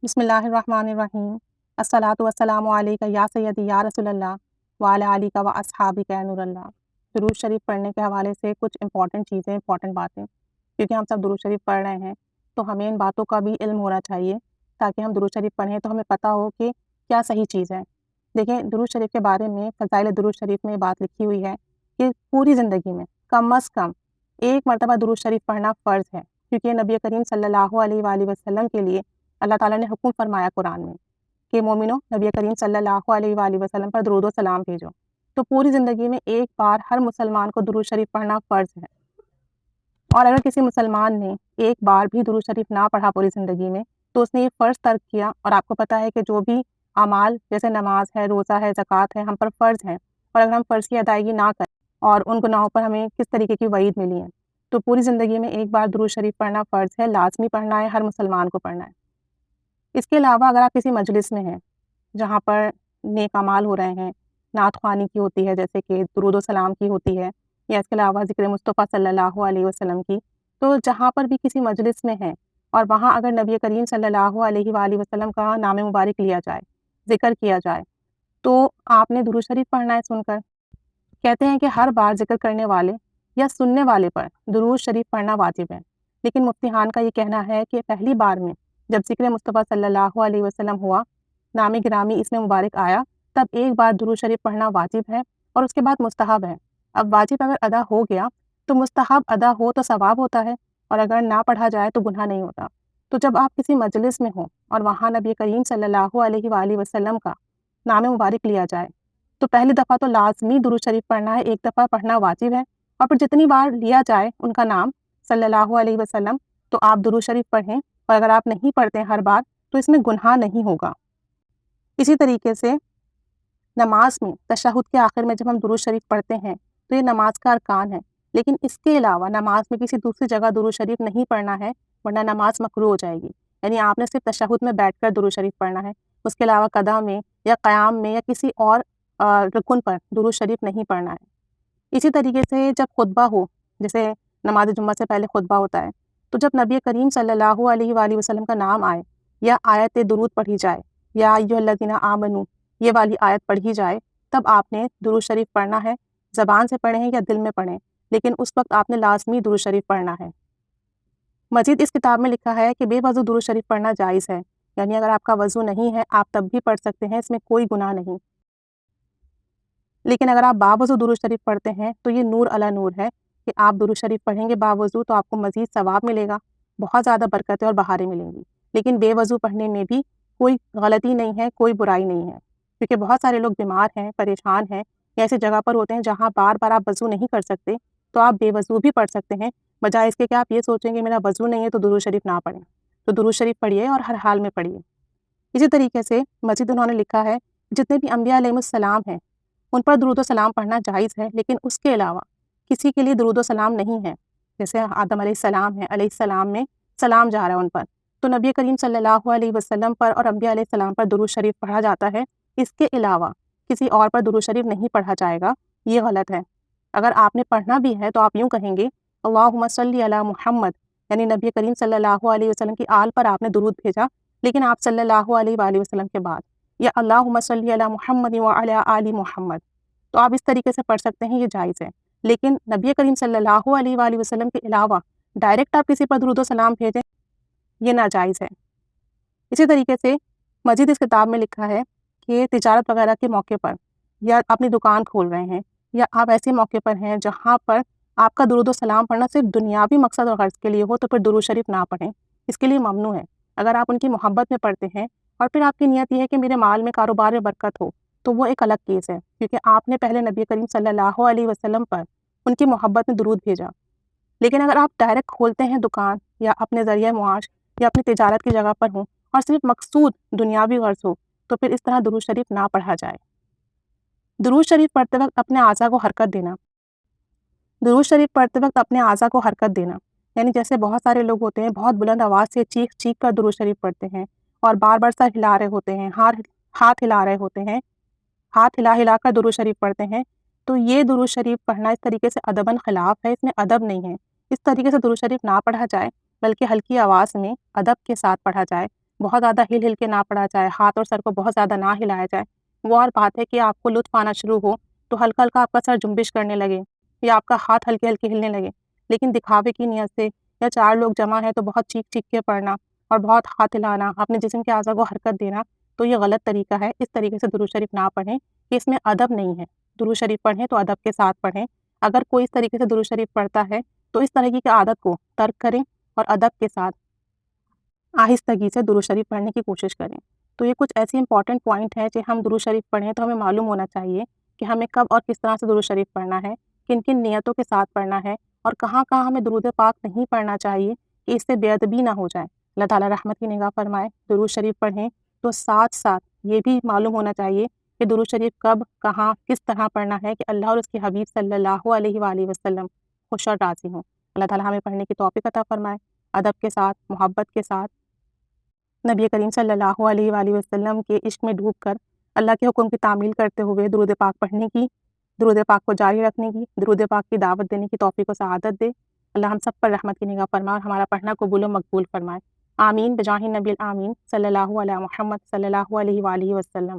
بسم اللہ الرحمن الرحیم الصلاۃ والسلام علیک یا سیدی یا رسول اللہ وعلی آلک و اصحابک یا نور اللہ۔ درود شریف پڑھنے کے حوالے سے کچھ امپورٹنٹ چیزیں، امپورٹنٹ باتیں، کیونکہ ہم سب درود شریف پڑھ رہے ہیں تو ہمیں ان باتوں کا بھی علم ہونا چاہیے تاکہ ہم درود شریف پڑھیں تو ہمیں پتہ ہو کہ کیا صحیح چیز ہے۔ دیکھیں، درود شریف کے بارے میں فضائل درود شریف میں بات لکھی ہوئی ہے کہ پوری زندگی میں کم از کم ایک مرتبہ درود شریف پڑھنا فرض ہے، کیونکہ نبی کریم صلی اللہ علیہ وآلہ وسلم کے لیے اللہ تعالیٰ نے حکم فرمایا قرآن میں کہ مومنو، نبی کریم صلی اللہ علیہ وآلہ وسلم پر درود و سلام بھیجو۔ تو پوری زندگی میں ایک بار ہر مسلمان کو درود شریف پڑھنا فرض ہے، اور اگر کسی مسلمان نے ایک بار بھی درود شریف نہ پڑھا پوری زندگی میں تو اس نے یہ فرض ترک کیا۔ اور آپ کو پتہ ہے کہ جو بھی اعمال جیسے نماز ہے، روزہ ہے، زکوٰۃ ہے، ہم پر فرض ہیں، اور اگر ہم فرض کی ادائیگی نہ کریں اور ان گناہوں پر ہمیں کس طریقے کی وعید ملی ہے، تو پوری زندگی میں ایک بار درود شریف پڑھنا فرض ہے، لازمی پڑھنا ہے، ہر مسلمان کو پڑھنا ہے۔ اس کے علاوہ اگر آپ کسی مجلس میں ہیں جہاں پر نیک اعمال ہو رہے ہیں، نعت خوانی کی ہوتی ہے، جیسے کہ درود و سلام کی ہوتی ہے، یا اس کے علاوہ ذکر مصطفیٰ صلی اللہ علیہ وسلم کی، تو جہاں پر بھی کسی مجلس میں ہیں اور وہاں اگر نبی کریم صلی اللہ علیہ وآلہ وسلم کا نام مبارک لیا جائے، ذکر کیا جائے، تو آپ نے درود شریف پڑھنا ہے سن کر۔ کہتے ہیں کہ ہر بار ذکر کرنے والے یا سننے والے پر درود شریف پڑھنا واجب ہے، لیکن مفتی خان کا یہ کہنا ہے کہ پہلی بار میں جب ذکر مصطفیٰ صلی اللہ علیہ وسلم ہوا، نام گرامی اس میں مبارک آیا، تب ایک بار درود شریف پڑھنا واجب ہے اور اس کے بعد مستحب ہے۔ اب واجب اگر ادا ہو گیا تو مستحب ادا ہو تو ثواب ہوتا ہے، اور اگر نہ پڑھا جائے تو گناہ نہیں ہوتا۔ تو جب آپ کسی مجلس میں ہوں اور وہاں نبی کریم صلی اللہ علیہ وآلہ وسلم کا نام مبارک لیا جائے تو پہلی دفعہ تو لازمی درود شریف پڑھنا ہے، ایک دفعہ پڑھنا واجب ہے، اور پھر جتنی بار لیا جائے ان کا نام صلی اللہ علیہ وسلم تو آپ درود شریف پڑھیں، اور اگر آپ نہیں پڑھتے ہر بار تو اس میں گناہ نہیں ہوگا۔ اسی طریقے سے نماز میں تشہد کے آخر میں جب ہم درود شریف پڑھتے ہیں تو یہ نماز کا ارکان ہے، لیکن اس کے علاوہ نماز میں کسی دوسری جگہ درود شریف نہیں پڑھنا ہے، ورنہ نماز مکروہ ہو جائے گی۔ یعنی آپ نے صرف تشہد میں بیٹھ کر درود شریف پڑھنا ہے، اس کے علاوہ قضا میں یا قیام میں یا کسی اور رکن پر درود شریف نہیں پڑھنا ہے۔ اسی طریقے سے جب خطبہ ہو، جیسے نماز جمعہ سے پہلے خطبہ ہوتا ہے، تو جب نبی کریم صلی اللہ علیہ وآلہ وسلم کا نام آئے یا آیت درود پڑھی جائے، یا ایھا الذین آمنوا یہ والی آیت پڑھی جائے، تب آپ نے درود شریف پڑھنا ہے، زبان سے پڑھیں یا دل میں پڑھیں، لیکن اس وقت آپ نے لازمی درود شریف پڑھنا ہے۔ مزید اس کتاب میں لکھا ہے کہ بے وضو درود شریف پڑھنا جائز ہے، یعنی اگر آپ کا وضو نہیں ہے آپ تب بھی پڑھ سکتے ہیں، اس میں کوئی گناہ نہیں۔ لیکن اگر آپ باوضو درود شریف پڑھتے ہیں تو یہ نور علی نور ہے کہ آپ درود شریف پڑھیں گے باوضو تو آپ کو مزید ثواب ملے گا، بہت زیادہ برکتیں اور بہاریں ملیں گی۔ لیکن بے وضو پڑھنے میں بھی کوئی غلطی نہیں ہے، کوئی برائی نہیں ہے، کیونکہ بہت سارے لوگ بیمار ہیں، پریشان ہیں، یا ایسی جگہ پر ہوتے ہیں جہاں بار بار آپ وضو نہیں کر سکتے، تو آپ بے وضو بھی پڑھ سکتے ہیں، بجائے اس کے کہ آپ یہ سوچیں گے میرا وضو نہیں ہے تو درود شریف نہ پڑھیں۔ تو درود شریف پڑھیے اور ہر حال میں پڑھیے۔ اسی طریقے سے مزید انہوں نے لکھا ہے جتنے بھی انبیاء علیہ السلام ہیں ان پر درود و سلام پڑھنا جائز ہے، لیکن اس کے علاوہ کسی کے لیے درود و سلام نہیں ہے۔ جیسے آدم علیہ السلام ہے، علیہ السلام میں سلام جا رہا ہے ان پر، تو نبی کریم صلی اللہ علیہ وسلم پر اور انبیاء علیہ السلام پر درود شریف پڑھا جاتا ہے، اس کے علاوہ کسی اور پر درود شریف نہیں پڑھا جائے گا، یہ غلط ہے۔ اگر آپ نے پڑھنا بھی ہے تو آپ یوں کہیں گے اللہم صلی علی محمد، یعنی نبی کریم صلی اللہ علیہ وسلم کی آل پر آپ نے درود بھیجا، لیکن آپ صلی اللہ علیہ وآلہ وسلم کے بعد، یا اللہم صلی علی محمد وعلی آل محمد، تو آپ اس طریقے سے پڑھ سکتے ہیں، یہ جائز ہے۔ لیکن نبی کریم صلی اللہ علیہ وآلہ وسلم کے علاوہ ڈائریکٹ آپ کسی پر درود و سلام بھیجیں، یہ ناجائز ہے۔ اسی طریقے سے مزید اس کتاب میں لکھا ہے کہ تجارت وغیرہ کے موقع پر، یا اپنی دکان کھول رہے ہیں، یا آپ ایسے موقع پر ہیں جہاں پر آپ کا درود و سلام پڑھنا صرف دنیاوی مقصد اور غرض کے لیے ہو، تو پھر درود شریف نہ پڑھیں، اس کے لیے ممنوع ہے۔ اگر آپ ان کی محبت میں پڑھتے ہیں اور پھر آپ کی نیت یہ ہے کہ میرے مال میں کاروبار میں برکت ہو، تو وہ ایک الگ کیس ہے، کیونکہ آپ نے پہلے نبی کریم صلی اللہ علیہ وسلم پر ان کی محبت میں درود بھیجا۔ لیکن اگر آپ ڈائریکٹ کھولتے ہیں دکان یا اپنے ذریعہ معاش یا اپنی تجارت کی جگہ پر ہوں اور صرف مقصود دنیاوی غرض ہو، تو پھر اس طرح درود شریف نہ پڑھا جائے۔ درود شریف پڑھتے وقت اپنے اعضاء کو حرکت دینا۔ درود شریف پڑھتے وقت اپنے اعضاء کو حرکت دینا، یعنی جیسے بہت سارے لوگ ہوتے ہیں بہت بلند آواز سے چیخ چیخ کر درود شریف پڑھتے ہیں، اور بار بار سر ہلا رہے ہوتے ہیں، ہاتھ ہلا رہے ہوتے ہیں، ہاتھ ہلا ہلا کر درود شریف پڑھتے ہیں، تو یہ درود شریف پڑھنا اس طریقے سے ادباً خلاف ہے، اس میں ادب نہیں ہے۔ اس طریقے سے درود شریف نہ پڑھا جائے، بلکہ ہلکی آواز میں ادب کے ساتھ پڑھا جائے، بہت زیادہ ہل ہل کے نہ پڑھا جائے، ہاتھ اور سر کو بہت زیادہ نہ ہلایا جائے۔ وہ اور بات ہے کہ آپ کو لطف آنا شروع ہو تو ہلکا ہلکا آپ کا سر جنبش کرنے لگے یا آپ کا ہاتھ ہلکے ہلکے ہلنے لگے، لیکن دکھاوے کی نیت سے یا 4 لوگ جمع ہیں تو بہت چیخ چیخ کے پڑھنا اور بہت ہاتھ ہلانا، اپنے جسم کے اعضاء کو حرکت دینا، تو یہ غلط طریقہ ہے۔ اس طریقے سے درود شریف نہ پڑھیں کہ اس میں ادب نہیں ہے۔ درود شریف پڑھیں تو ادب کے ساتھ پڑھیں۔ اگر کوئی اس طریقے سے درود شریف پڑھتا ہے تو اس طرح کی عادت کو ترک کریں اور ادب کے ساتھ آہستگی سے درود شریف پڑھنے کی کوشش کریں۔ تو یہ کچھ ایسی امپورٹنٹ پوائنٹ ہے کہ ہم درود شریف پڑھیں تو ہمیں معلوم ہونا چاہیے کہ ہمیں کب اور کس طرح سے درود شریف پڑھنا ہے، کن کن نیتوں کے ساتھ پڑھنا ہے، اور کہاں کہاں ہمیں درود پاک نہیں پڑھنا چاہیے کہ اس سے بے ادبی نہ ہو جائے۔ اللہ تعالیٰ رحمت کی نگاہ فرمائے۔ درود شریف پڑھیں تو ساتھ ساتھ یہ بھی معلوم ہونا چاہیے کہ درود شریف کب، کہاں، کس طرح پڑھنا ہے کہ اللہ اور اس کے حبیب صلی اللہ علیہ وآلہ وسلم خوش اور راضی ہوں۔ اللہ تعالیٰ ہمیں پڑھنے کی توفیق عطا فرمائے، ادب کے ساتھ، محبت کے ساتھ، نبی کریم صلی اللہ علیہ وآلہ وسلم کے عشق میں ڈوب کر اللہ کے حکم کی تعمیل کرتے ہوئے درود پاک پڑھنے کی، درود پاک کو جاری رکھنے کی، درود پاک کی دعوت دینے کی توفیق و سعادت دے۔ اللہ ہم سب پر رحمت کی نگاہ فرمائے اور ہمارا پڑھنا قبول و مقبول فرمائے۔ آمین بجاہ نبی الآمین صلی اللہ علیہ محمد صلی اللہ علیہ وآلہ وسلم۔